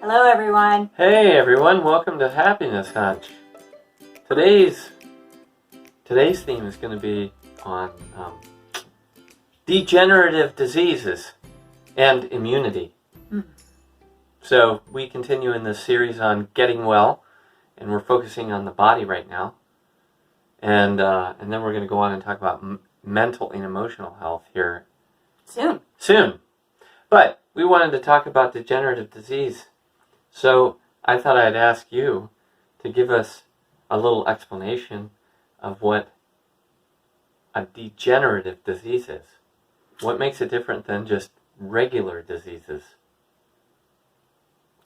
Hello, everyone. Hey, everyone. Welcome to Happiness Hunch. Today's theme is going to be on degenerative diseases and immunity. So we continue in this series on getting well, and we're focusing on the body right now. And then we're going to go on and talk about mental and emotional health here soon. But we wanted to talk about degenerative disease. So I thought I'd ask you to give us a little explanation of what a degenerative disease is. What makes it different than just regular diseases?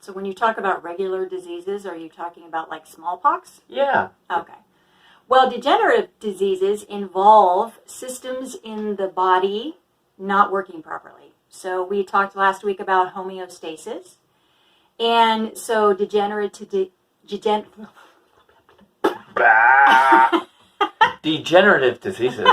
So when you talk about regular diseases, are you talking about like smallpox? Yeah. Okay. Well, degenerative diseases involve systems in the body not working properly. So we talked last week about homeostasis. And so degenerative diseases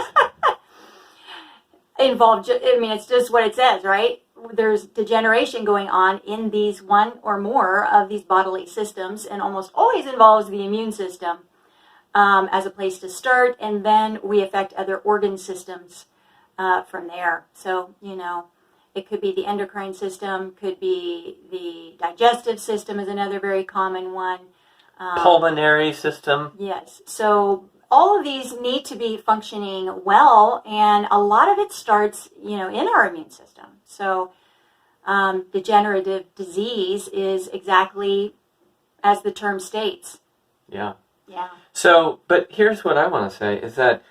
involve, it's just what it says, right? There's degeneration going on in these one or more of these bodily systems, and almost always involves the immune system as a place to start, and then we affect other organ systems from there. So, it could be the endocrine system, could be the digestive system is another very common one. Pulmonary system. Yes. So all of these need to be functioning well, and a lot of it starts, in our immune system. So degenerative disease is exactly as the term states. Yeah. Yeah. So, but here's what I want to say is that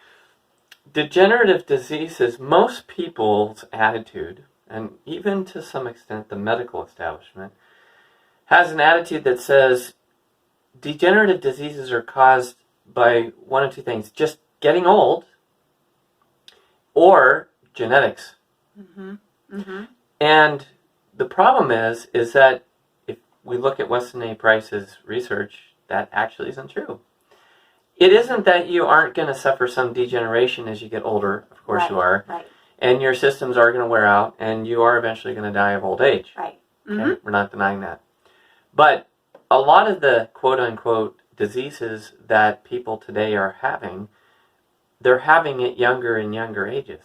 degenerative diseases, most people's attitude, and even to some extent the medical establishment, has an attitude that says degenerative diseases are caused by one of two things: just getting old, or genetics. Mm-hmm. Mm-hmm. And the problem is that if we look at Weston A Price's research, that actually isn't true. It isn't that you aren't going to suffer some degeneration as you get older. Of course you are. Right. And your systems are going to wear out, and you are eventually going to die of old age. Right. Okay? Mm-hmm. We're not denying that. But a lot of the quote-unquote diseases that people today are having, they're having it younger and younger ages.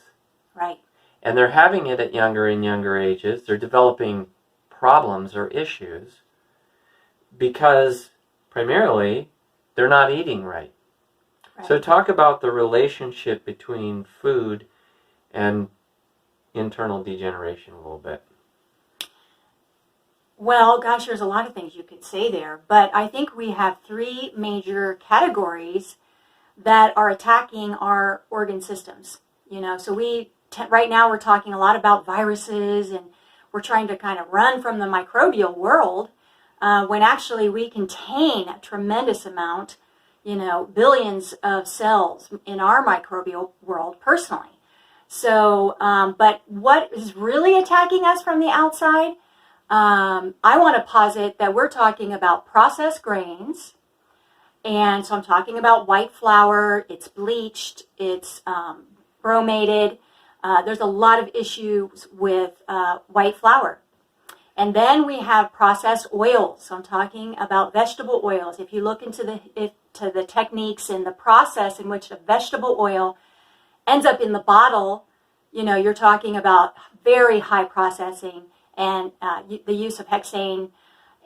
Right. And they're having it at younger and younger ages. They're developing problems or issues because, primarily, they're not eating right. So talk about the relationship between food and internal degeneration a little bit. Well, gosh, there's a lot of things you could say there, but I think we have three major categories that are attacking our organ systems. So right now we're talking a lot about viruses, and we're trying to kind of run from the microbial world when actually we contain a tremendous amount, billions of cells in our microbial world personally. So, but what is really attacking us from the outside? I want to posit that we're talking about processed grains. And so I'm talking about white flour. It's bleached. It's bromated. There's a lot of issues with white flour. And then we have processed oils. So I'm talking about vegetable oils. If you look into the techniques and the process in which a vegetable oil ends up in the bottle, you're talking about very high processing and the use of hexane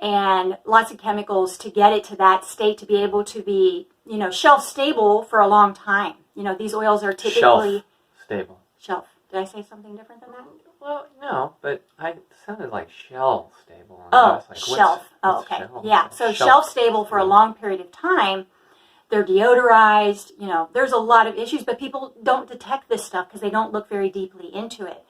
and lots of chemicals to get it to that state to be able to be, shelf stable for a long time. These oils are typically stable. Shelf. Did I say something different than that? Well, no, but it sounded like shell stable. Oh, like, shelf. What's okay. Shelf? Yeah, so shelf stable for a long period of time. They're deodorized. There's a lot of issues, but people don't detect this stuff because they don't look very deeply into it.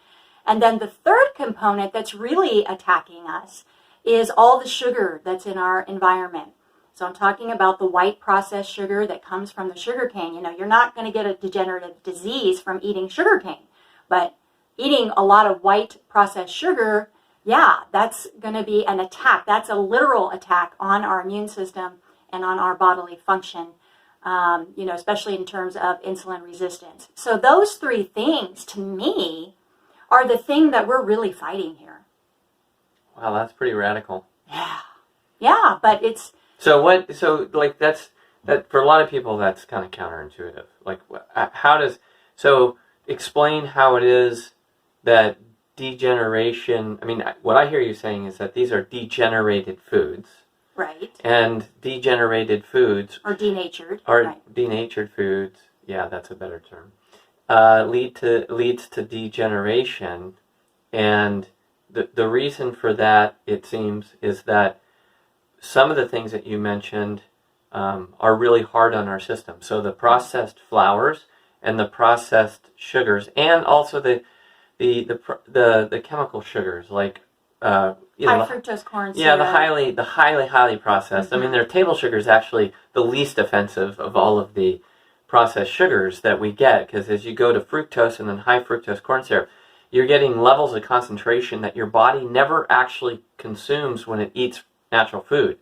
And then the third component that's really attacking us is all the sugar that's in our environment. So I'm talking about the white processed sugar that comes from the sugar cane. You're not going to get a degenerative disease from eating sugar cane, but eating a lot of white processed sugar, yeah, that's going to be an attack. That's a literal attack on our immune system and on our bodily function, especially in terms of insulin resistance. So those three things, to me, are the thing that we're really fighting here. Wow, that's pretty radical. Yeah. Yeah, but it's So what? So like that for a lot of people that's kind of counterintuitive. Like how does so explain how it is that degeneration? I mean, what I hear you saying is that these are degenerated foods, right. and degenerated foods Or denatured. are Right. denatured foods. Yeah, that's a better term. Leads to degeneration, and the reason for that, it seems, is that some of the things that you mentioned are really hard on our system. So the processed flours and the processed sugars, and also the chemical sugars like High fructose corn syrup. yeah, the highly processed. I mean, their table sugar is actually the least offensive of all of the processed sugars that we get, because as you go to fructose and then high fructose corn syrup, you're getting levels of concentration that your body never actually consumes when it eats natural food.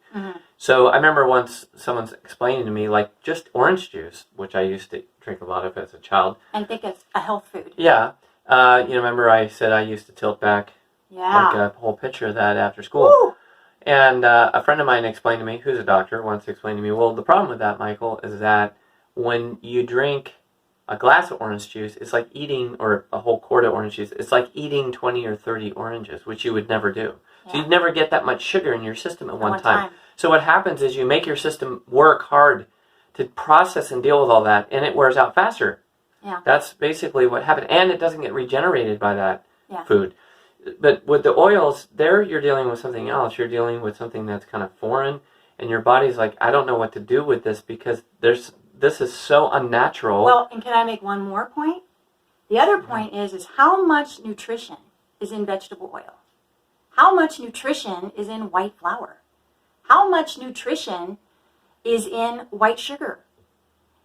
So I remember once someone's explaining to me, like, just orange juice, which I used to drink a lot of as a child. And think it's a health food. Yeah. Remember I said I used to tilt back Yeah. like a whole pitcher of that after school. Woo! And a friend of mine explained to me, who's a doctor, once explained to me, well, the problem with that, Michael, is that when you drink a glass of orange juice, it's like eating, or a whole quart of orange juice, it's like eating 20 or 30 oranges, which you would never do. Yeah. So you'd never get that much sugar in your system at one time. So what happens is you make your system work hard to process and deal with all that, and it wears out faster. Yeah. That's basically what happened. And it doesn't get regenerated by that food. But with the oils, there you're dealing with something else. You're dealing with something that's kind of foreign, and your body's like, I don't know what to do with this because this is so unnatural. Well, and can I make one more point? The other point is how much nutrition is in vegetable oil? How much nutrition is in white flour? How much nutrition is in white sugar?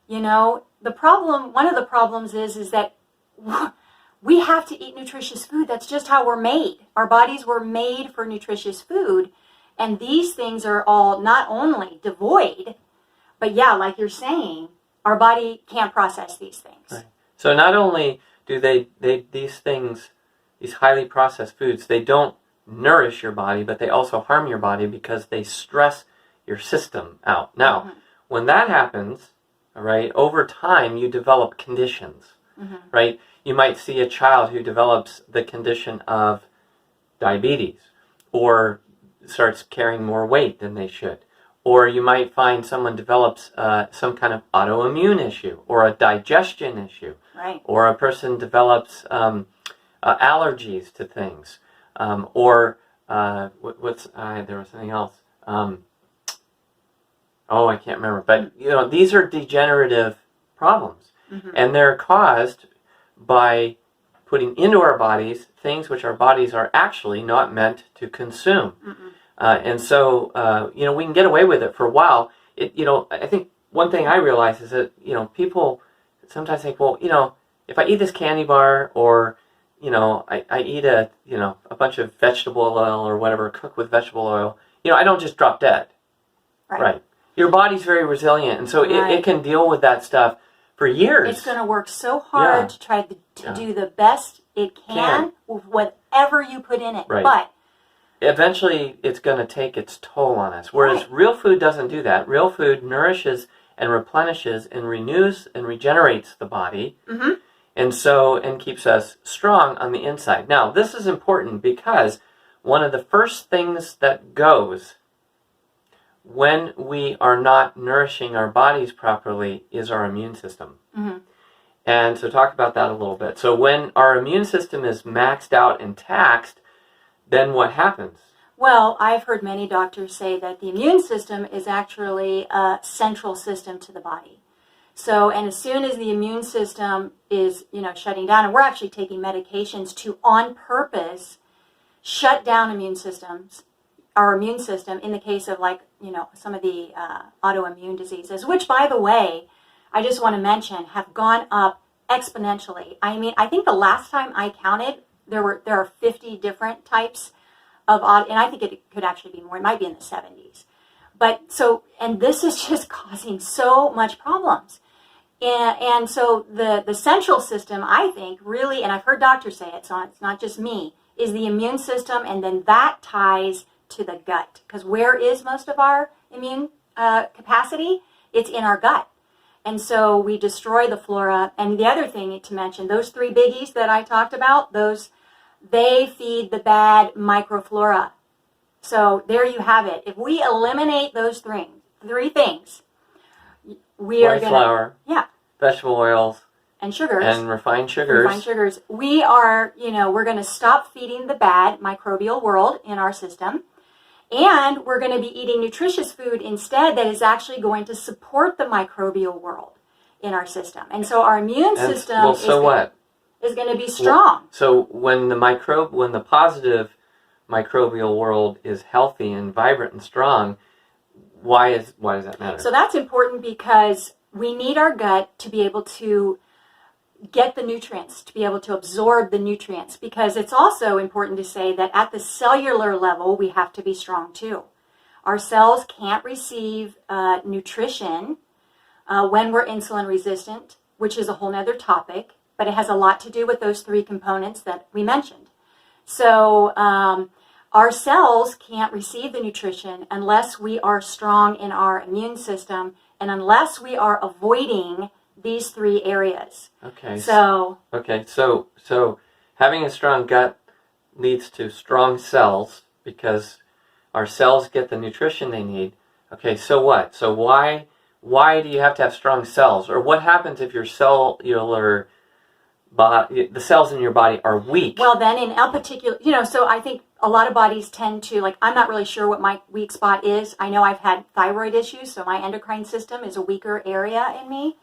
You know, one of the problems is that we have to eat nutritious food. That's just how we're made. Our bodies were made for nutritious food. And these things are all not only devoid, but yeah, like you're saying, our body can't process these things. Right. So not only do these things, these highly processed foods, they don't nourish your body, but they also harm your body because they stress your system out. Now, when that happens, all right, over time you develop conditions, right? You might see a child who develops the condition of diabetes, or starts carrying more weight than they should. Or you might find someone develops some kind of autoimmune issue, or a digestion issue, right? Or a person develops allergies to things, or there was something else. I can't remember. But these are degenerative problems, and they're caused by putting into our bodies things which our bodies are actually not meant to consume. And so, we can get away with it for a while. I think one thing I realize is that, people sometimes think, well, if I eat this candy bar, or, I eat a bunch of vegetable oil or whatever, cooked with vegetable oil, I don't just drop dead. Right. Your body's very resilient, and so it can deal with that stuff for years. It's going to work so hard to try to do the best it can with whatever you put in it. Right. But eventually it's going to take its toll on us. Whereas real food doesn't do that. Real food nourishes and replenishes and renews and regenerates the body. And keeps us strong on the inside. Now, this is important because one of the first things that goes when we are not nourishing our bodies properly is our immune system. And so talk about that a little bit. So when our immune system is maxed out and taxed, then what happens? Well, I've heard many doctors say that the immune system is actually a central system to the body. So, and as soon as the immune system is, shutting down, and we're actually taking medications to, on purpose, shut down our immune system in the case of some of the autoimmune diseases, which, by the way, I just want to mention have gone up exponentially. I mean, I think the last time I counted, there are 50 different types of and I think it could actually be more. It might be in the 70s. And this is just causing so much problems. And so the central system, I think, really, and I've heard doctors say it, so it's not just me, is the immune system, and then that ties to the gut. Because where is most of our immune capacity? It's in our gut. And so we destroy the flora. And the other thing to mention, those 3 biggies that I talked about, they feed the bad microflora. So there you have it. If we eliminate those 3 things, we are going to... flour, yeah, vegetable oils, and sugars. And refined sugars. We are, we're going to stop feeding the bad microbial world in our system. And we're going to be eating nutritious food instead that is actually going to support the microbial world in our system. And so our immune system is going to be strong. So when the positive microbial world is healthy and vibrant and strong, why does that matter? So that's important because we need our gut to be able to get the nutrients, to be able to absorb the nutrients, because it's also important to say that at the cellular level, we have to be strong too. Our cells can't receive nutrition when we're insulin resistant, which is a whole nother topic, but it has a lot to do with those 3 components that we mentioned. So our cells can't receive the nutrition unless we are strong in our immune system and unless we are avoiding these 3 areas. Okay. So having a strong gut leads to strong cells because our cells get the nutrition they need. Okay, so what? So why do you have to have strong cells? Or what happens if your cellular body, the cells in your body are weak? Well, then in a particular, so I think a lot of bodies tend to, I'm not really sure what my weak spot is. I know I've had thyroid issues, so my endocrine system is a weaker area in me.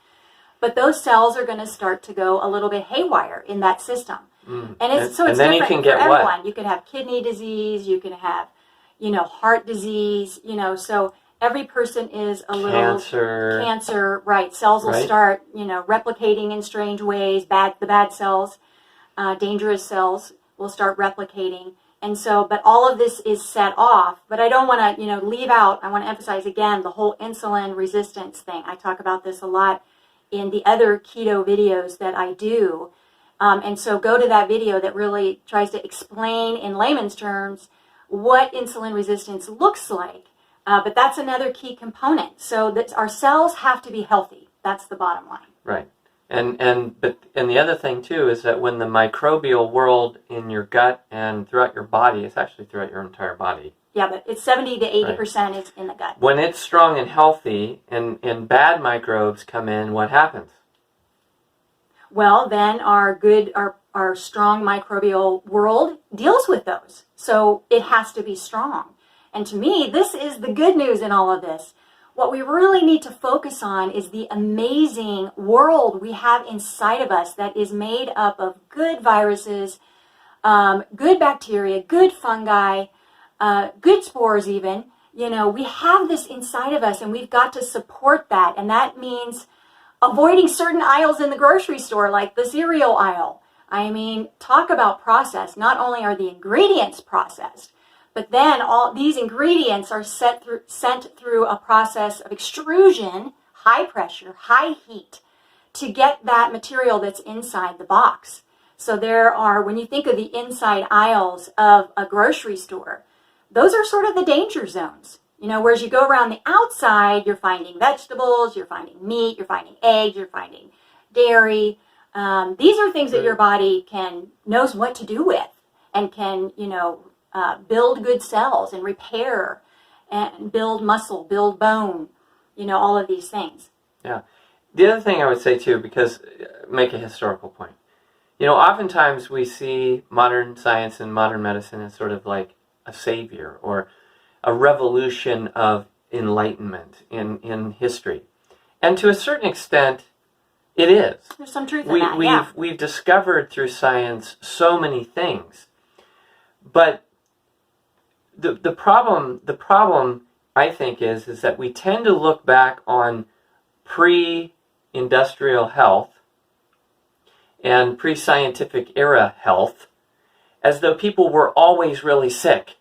But those cells are going to start to go a little bit haywire in that system. And it's and then different you can get for everyone. what? You can have kidney disease, you can have, heart disease, so every person is a little cancer, right? Cells will start, replicating in strange ways. The bad cells, dangerous cells will start replicating. And so, but all of this is set off. But I don't want to, leave out, I want to emphasize again, the whole insulin resistance thing. I talk about this a lot in the other keto videos that I do. And so go to that video that really tries to explain in layman's terms what insulin resistance looks like. But that's another key component. So that our cells have to be healthy. That's the bottom line. Right. And the other thing too is that when the microbial world in your gut and throughout your body, it's actually throughout your entire body. Yeah, but it's 70 to 80% is in the gut. When it's strong and healthy and bad microbes come in, what happens? Well, then our strong microbial world deals with those. So it has to be strong. And to me, this is the good news in all of this. What we really need to focus on is the amazing world we have inside of us that is made up of good viruses, good bacteria, good fungi, good spores even. We have this inside of us and we've got to support that. And that means avoiding certain aisles in the grocery store, like the cereal aisle. I mean, talk about process. Not only are the ingredients processed, but then all these ingredients are sent through a process of extrusion, high pressure, high heat, to get that material that's inside the box. So when you think of the inside aisles of a grocery store, those are sort of the danger zones. Whereas you go around the outside, you're finding vegetables, you're finding meat, you're finding eggs, you're finding dairy. These are things that your body knows what to do with and can, build good cells and repair and build muscle, build bone, all of these things. Yeah. The other thing I would say too, because make a historical point. Oftentimes we see modern science and modern medicine as sort of like a savior or a revolution of enlightenment in history. And to a certain extent, it is. There's some truth in that, yeah. We've discovered through science so many things. But the problem I think is that we tend to look back on pre-industrial health and pre-scientific era health as though people were always really sick.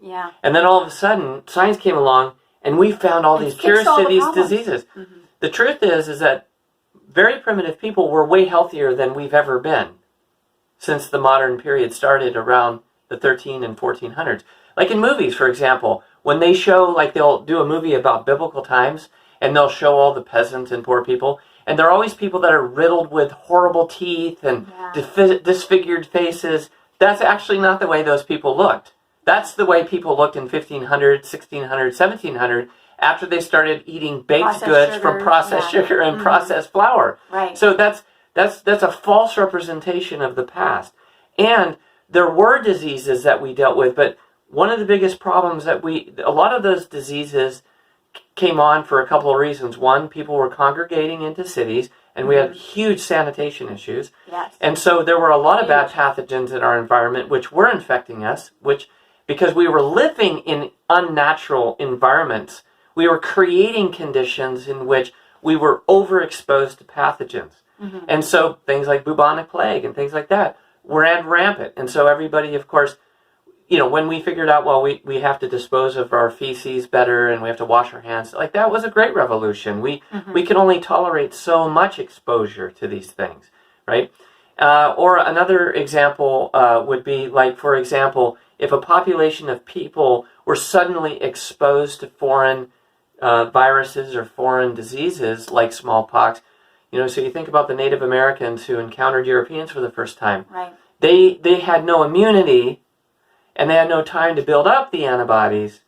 Yeah. And then all of a sudden, science came along and we found all these cures to these diseases. Mm-hmm. The truth is that very primitive people were way healthier than we've ever been since the modern period started around the 13 and 1400s. Like in movies, for example, when they show, like they'll do a movie about biblical times, and they'll show all the peasants and poor people, and they're always people that are riddled with horrible teeth and disfigured faces. That's actually not the way those people looked. That's the way people looked in 1500, 1600, 1700, after they started eating baked goods from processed sugar and processed flour. Right. So that's a false representation of the past. And there were diseases that we dealt with, but one of the biggest problems that a lot of those diseases came on for a couple of reasons. One, people were congregating into cities, and we had huge sanitation issues. Yes. And so there were a lot of bad pathogens in our environment which were infecting us, because we were living in unnatural environments, we were creating conditions in which we were overexposed to pathogens. And so things like bubonic plague and things like that ran rampant. And so everybody, of course, when we figured out, well, we have to dispose of our feces better and we have to wash our hands, like that was a great revolution. We can only tolerate so much exposure to these things, right? Or another example would be, like, for example, if a population of people were suddenly exposed to foreign viruses or foreign diseases like smallpox, so you think about the Native Americans who encountered Europeans for the first time. Right. They had no immunity, and they had no time to build up the antibodies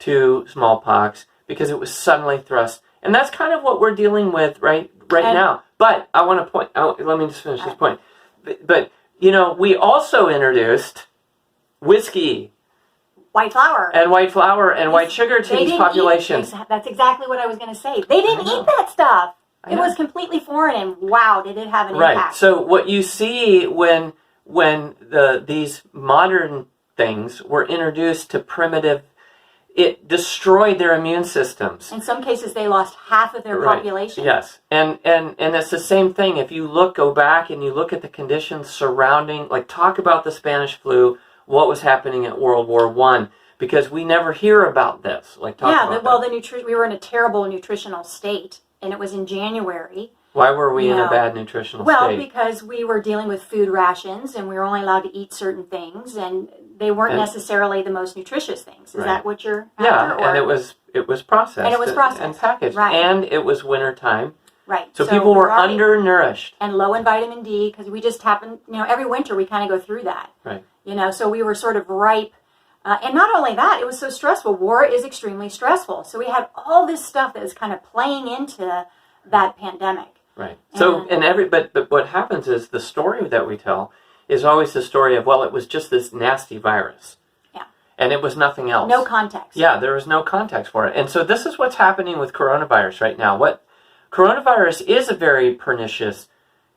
to smallpox because it was suddenly thrust. And that's kind of what we're dealing with right now. But I want to point out, let me just finish this point. But we also introduced whiskey, white flour, and white sugar to these populations. That's exactly what I was going to say. They didn't eat that stuff. It was completely foreign, and wow, did it have an impact. Right. So what you see when these modern things were introduced to primitive, it destroyed their immune systems. In some cases, they lost half of their population. Yes, and it's the same thing. If you go back and you look at the conditions surrounding, like, talk about the Spanish flu, what was happening at World War I, because we never hear about this. Like, we were in a terrible nutritional state, and it was in January. Why were we in a bad nutritional state? Well, because we were dealing with food rations, and we were only allowed to eat certain things, and they weren't necessarily the most nutritious things. Is that what you're after? Yeah, and it was processed. And it was processed. And packaged. Right. And it was winter time. Right. So people were undernourished. And low in vitamin D, because we just happened, every winter we kind of go through that. Right. So we were sort of ripe. And not only that, it was so stressful. War is extremely stressful. So we had all this stuff that was kind of playing into that pandemic. Right. So, but what happens is the story that we tell is always the story of, well, it was just this nasty virus. Yeah. And it was nothing else. No context. Yeah, there was no context for it. And so this is what's happening with coronavirus right now. Coronavirus is a very pernicious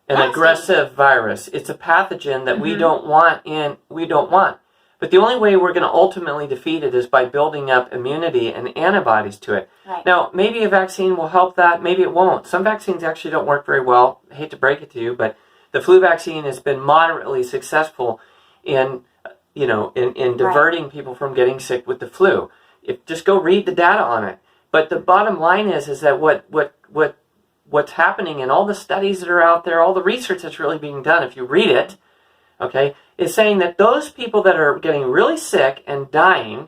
and aggressive virus. It's a pathogen that we don't want. But the only way we're going to ultimately defeat it is by building up immunity and antibodies to it. Right. Now, maybe a vaccine will help that. Maybe it won't. Some vaccines actually don't work very well. I hate to break it to you, but the flu vaccine has been moderately successful in diverting people from getting sick with the flu. Just go read the data on it. But the bottom line is that what's happening in all the studies that are out there, all the research that's really being done, if you read it, okay, is saying that those people that are getting really sick and dying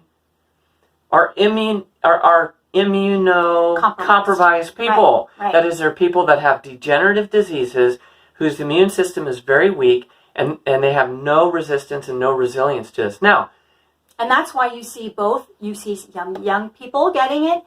are immunocompromised people. Right. That is, they're people that have degenerative diseases whose immune system is very weak and they have no resistance and no resilience to this. Now, and that's why you see young people getting it.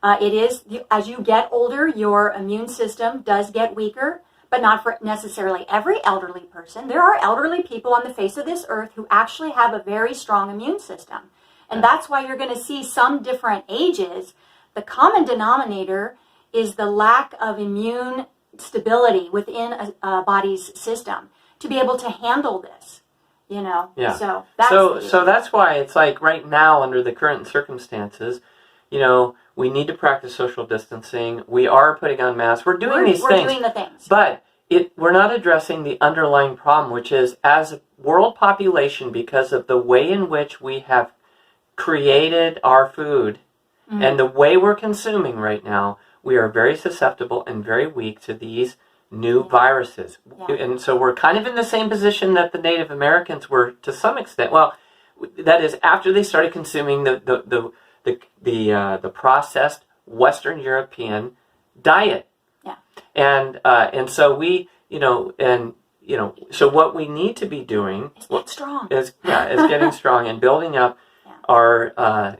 It is, as you get older, your immune system does get weaker, but not for necessarily every elderly person. There are elderly people on the face of this earth who actually have a very strong immune system. And that's why you're going to see some different ages. The common denominator is the lack of immune stability within a body's system to be able to handle this, Yeah. So that's why it's like right now, under the current circumstances, we need to practice social distancing. We are putting on masks. We're doing these things. We're doing the things. But we're not addressing the underlying problem, which is, as a world population, because of the way in which we have created our food and the way we're consuming right now, we are very susceptible and very weak to these new viruses. Yeah. And so we're kind of in the same position that the Native Americans were to some extent. Well, that is after they started consuming the processed Western European diet. Yeah. And so we, so what we need to be doing Is get strong. is getting strong and building up our,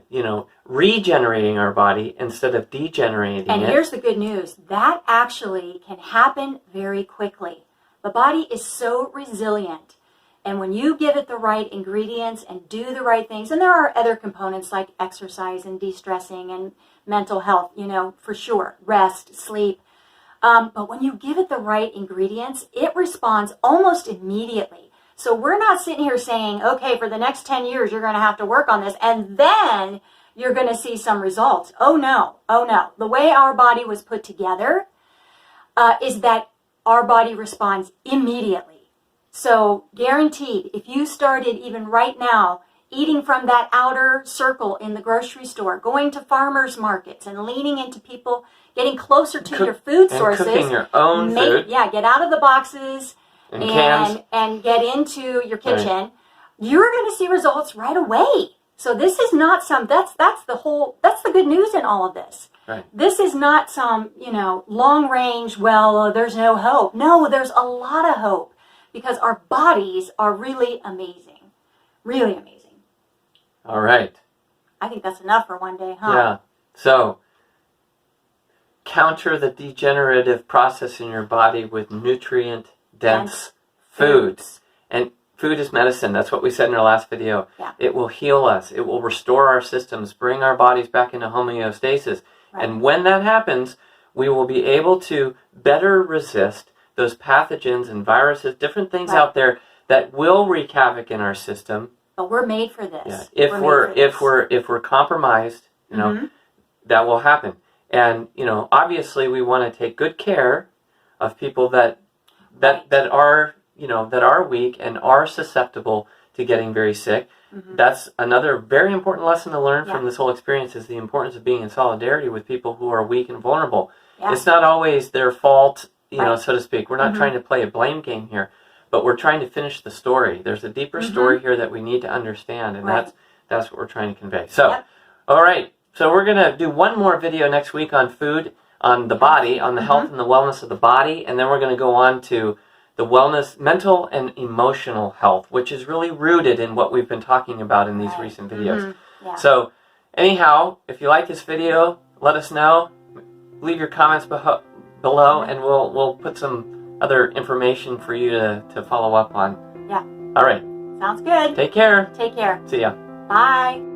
regenerating our body instead of degenerating And it. here's the good news. That actually can happen very quickly. The body is so resilient. And when you give it the right ingredients and do the right things, and there are other components like exercise and de-stressing and mental health, for sure, rest, sleep. But when you give it the right ingredients, it responds almost immediately. So we're not sitting here saying, okay, for the next 10 years, you're going to have to work on this, and then you're going to see some results. Oh no. The way our body was put together is that our body responds immediately. So guaranteed, if you started even right now eating from that outer circle in the grocery store, going to farmers markets and leaning into people, getting closer to your food sources. Cooking your own food. Yeah, get out of the boxes and cans. And get into your kitchen. Right. You're going to see results right away. So this is not that's the good news in all of this. Right. This is not some, long range, there's no hope. No, there's a lot of hope because our bodies are really amazing. Really amazing. All right. I think that's enough for one day, huh? Yeah. So, counter the degenerative process in your body with nutrient-dense foods. And food is medicine. That's what we said in our last video. Yeah. It will heal us. It will restore our systems, bring our bodies back into homeostasis. Right. And when that happens, we will be able to better resist those pathogens and viruses, different things out there that will wreak havoc in our system. But we're made for this. Yeah. If we're compromised, that will happen. And obviously, we want to take good care of people that are weak and are susceptible to getting very sick. Mm-hmm. That's another very important lesson to learn from this whole experience: is the importance of being in solidarity with people who are weak and vulnerable. Yeah. It's not always their fault, so to speak. We're not trying to play a blame game here, but we're trying to finish the story. There's a deeper story here that we need to understand, and that's what we're trying to convey. So, all right. So we're going to do one more video next week on food, on the body, on the health and the wellness of the body, and then we're going to go on to the wellness, mental and emotional health, which is really rooted in what we've been talking about in these recent videos. Yeah. So anyhow, if you like this video, let us know. Leave your comments below, and we'll put some other information for you to follow up on. Yeah. All right. Sounds good. Take care. Take care. See ya. Bye.